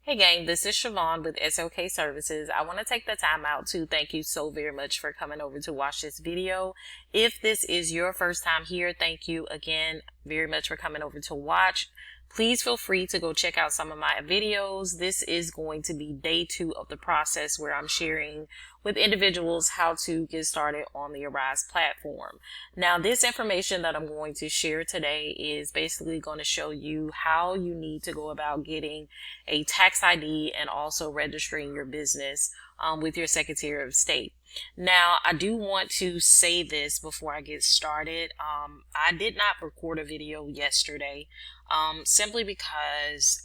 Hey gang, this is Siobhan with SOK Services. I want to take the time out to thank you so very much for coming over to watch this video. If this is your first time here, thank you again very much for coming over to watch. Please feel free to go check out some of my videos. This is going to be day 2 of the process where I'm sharing with individuals how to get started on the Arise platform. Now, this information that I'm going to share today is basically going to show you how you need to go about getting a tax ID and also registering your business with your Secretary of State. Now, I do want to say this before I get started. I did not record a video yesterday simply because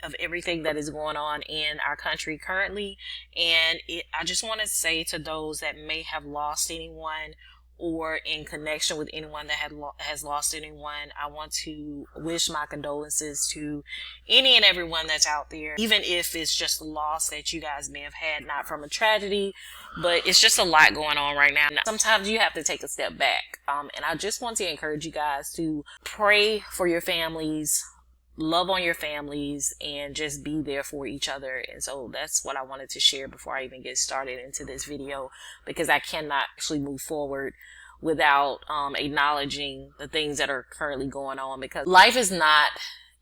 of everything that is going on in our country currently. And I just want to say to those that may have lost anyone or in connection with anyone that has lost anyone, I want to wish my condolences to any and everyone that's out there, even if it's just a loss that you guys may have had, not from a tragedy, but it's just a lot going on right now. Sometimes you have to take a step back. And I just want to encourage you guys to pray for your families, love on your families, and just be there for each other. And so that's what I wanted to share before I even get started into this video, because I cannot actually move forward without acknowledging the things that are currently going on, because life is not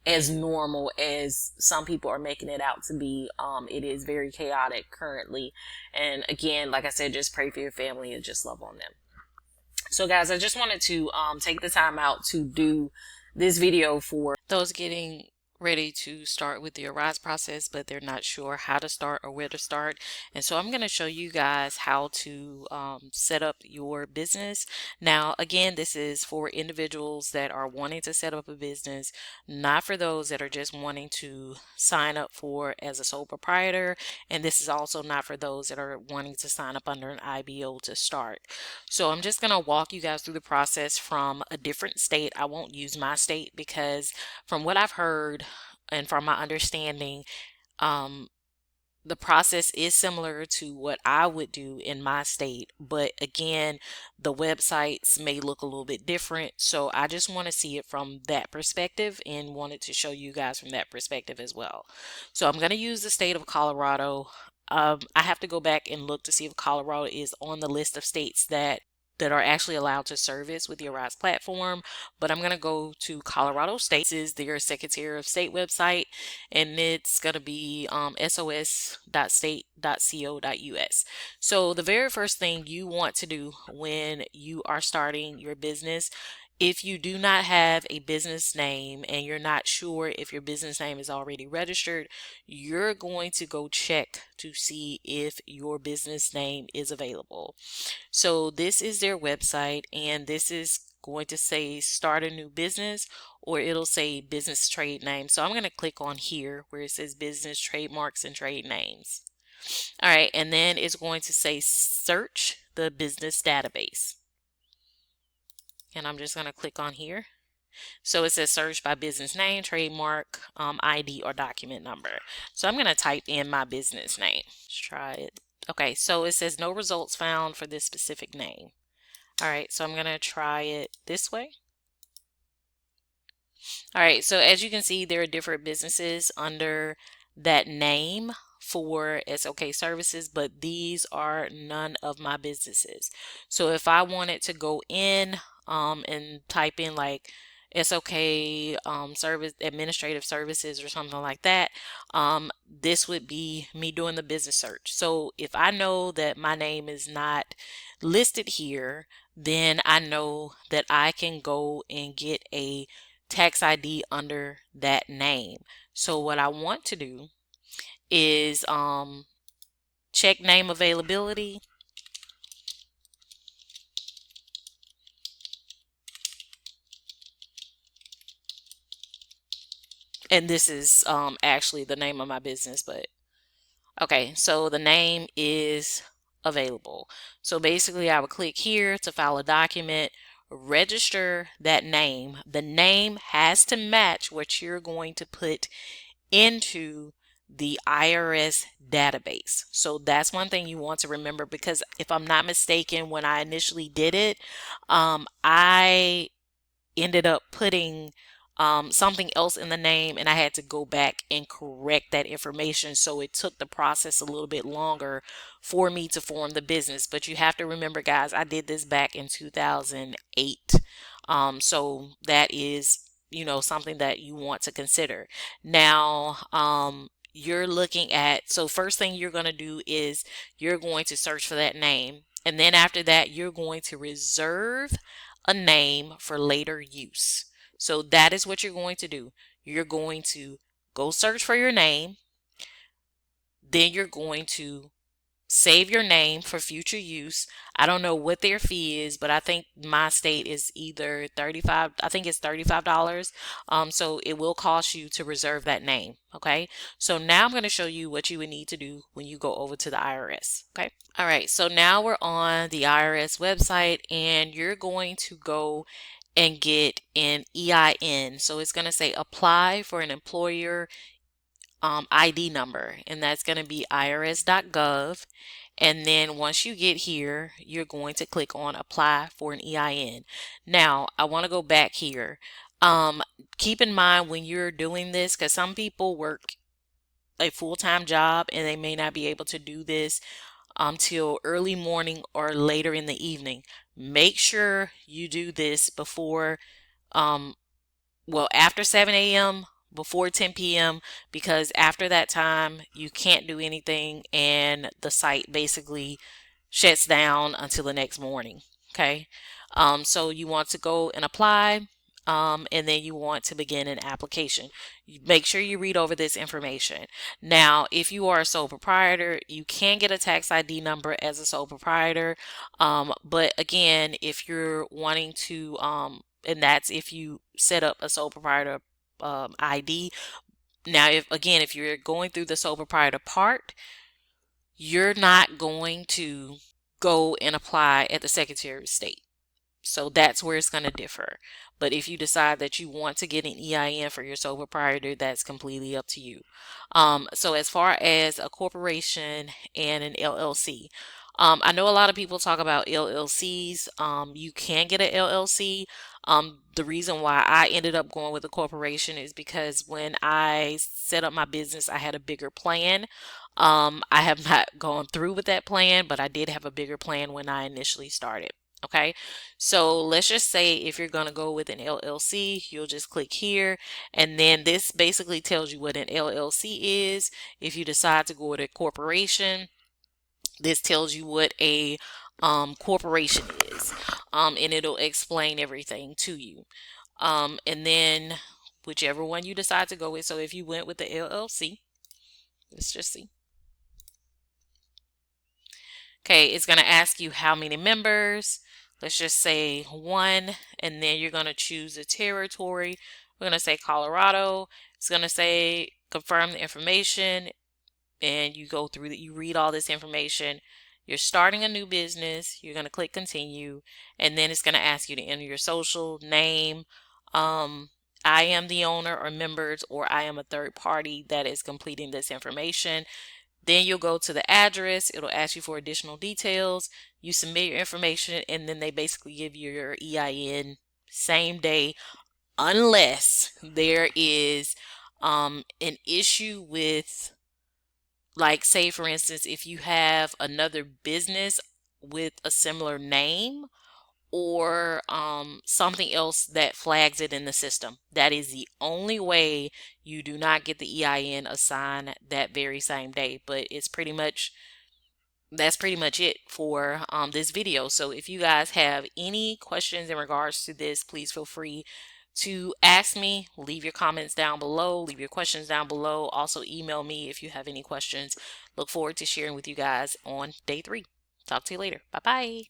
as normal as some people are making it out to be. It is very chaotic currently. And again, like I said, just pray for your family and just love on them. So guys, I just wanted to take the time out to do this video for those getting ready to start with the Arise process, but they're not sure how to start or where to start. And so I'm going to show you guys how to set up your business. Now, again, this is for individuals that are wanting to set up a business, not for those that are just wanting to sign up for as a sole proprietor. And this is also not for those that are wanting to sign up under an IBO to start. So I'm just going to walk you guys through the process from a different state. I won't use my state because from what I've heard and from my understanding, the process is similar to what I would do in my state, but again, the websites may look a little bit different. So I just want to see it from that perspective and wanted to show you guys from that perspective as well. So I'm going to use the state of Colorado. I have to go back and look to see if Colorado is on the list of states that are actually allowed to service with the Arise platform, but I'm going to go to Colorado State. This is their Secretary of State website, and it's going to be sos.state.co.us. So the very first thing you want to do when you are starting your business, if you do not have a business name and you're not sure if your business name is already registered, you're going to go check to see if your business name is available. So this is their website, and this is going to say start a new business, or it'll say business trade name. So I'm going to click on here where it says business trademarks and trade names. All right, and then it's going to say search the business database. And I'm just going to click on here. So it says search by business name, trademark, ID, or document number. So I'm going to type in my business name. Let's try it. Okay, so it says no results found for this specific name. All right, so I'm going to try it this way. All right, so as you can see, there are different businesses under that name for SOK Services, but these are none of my businesses. So if I wanted to go in and type in like SOK service administrative services or something like that, this would be me doing the business search. So if I know that my name is not listed here, then I know that I can go and get a tax ID under that name. So what I want to do is check name availability. And this is actually the name of my business, but okay, so the name is available. So basically I would click here to file a document, register that name. The name has to match what you're going to put into the IRS database. So that's one thing you want to remember, because if I'm not mistaken, when I initially did it, I ended up putting something else in the name, and I had to go back and correct that information. So it took the process a little bit longer for me to form the business. But you have to remember, guys, I did this back in 2008. So that is, something that you want to consider. Now, you're looking at, so first thing you're going to do is you're going to search for that name. And then after that, you're going to reserve a name for later use. So that is what you're going to do. You're going to go search for your name. Then you're going to save your name for future use. I don't know what their fee is, but I think my state is either 35, I think it's $35. So it will cost you to reserve that name. Okay. So now I'm going to show you what you would need to do when you go over to the IRS. Okay. All right. So now we're on the IRS website, and you're going to go and get an EIN. So it's going to say apply for an employer ID number, and that's going to be irs.gov. And then once you get here, you're going to click on apply for an EIN. Now, I want to go back here. Keep in mind when you're doing this, because some people work a full-time job and they may not be able to do this till early morning or later in the evening. Make sure you do this before, after 7 a.m., before 10 p.m., because after that time, you can't do anything and the site basically shuts down until the next morning. Okay. So you want to go and apply. And then you want to begin an application. Make sure you read over this information. Now, if you are a sole proprietor, you can get a tax ID number as a sole proprietor. But again, if you're wanting to, and that's if you set up a sole proprietor ID. Now, if you're going through the sole proprietor part, you're not going to go and apply at the Secretary of State. So that's where it's going to differ. But if you decide that you want to get an EIN for your sole proprietor, that's completely up to you. So as far as a corporation and an LLC, I know a lot of people talk about LLCs. You can get an LLC. The reason why I ended up going with a corporation is because when I set up my business, I had a bigger plan. I have not gone through with that plan, but I did have a bigger plan when I initially started. Okay, so let's just say if you're going to go with an LLC, you'll just click here, and then this basically tells you what an LLC is. If you decide to go with a corporation, this tells you what a corporation is, and it'll explain everything to you. And then whichever one you decide to go with, so if you went with the LLC, let's just see. Okay, it's going to ask you how many members. Let's just say 1, and then you're going to choose a territory. We're going to say Colorado. It's going to say confirm the information, and you go through that. You read all this information. You're starting a new business. You're going to click continue, and then it's going to ask you to enter your social name. I am the owner or members, or I am a third party that is completing this information. Then you'll go to the address. It'll ask you for additional details. You submit your information, and then they basically give you your EIN same day, unless there is an issue with, like, say for instance, if you have another business with a similar name, or something else that flags it in the system. That is the only way you do not get the EIN assigned that very same day. But that's pretty much it for this video. So if you guys have any questions in regards to this, please feel free to ask me. Leave your comments down below. Leave your questions down below. Also email me if you have any questions. Look forward to sharing with you guys on day 3. Talk to you later. Bye-bye.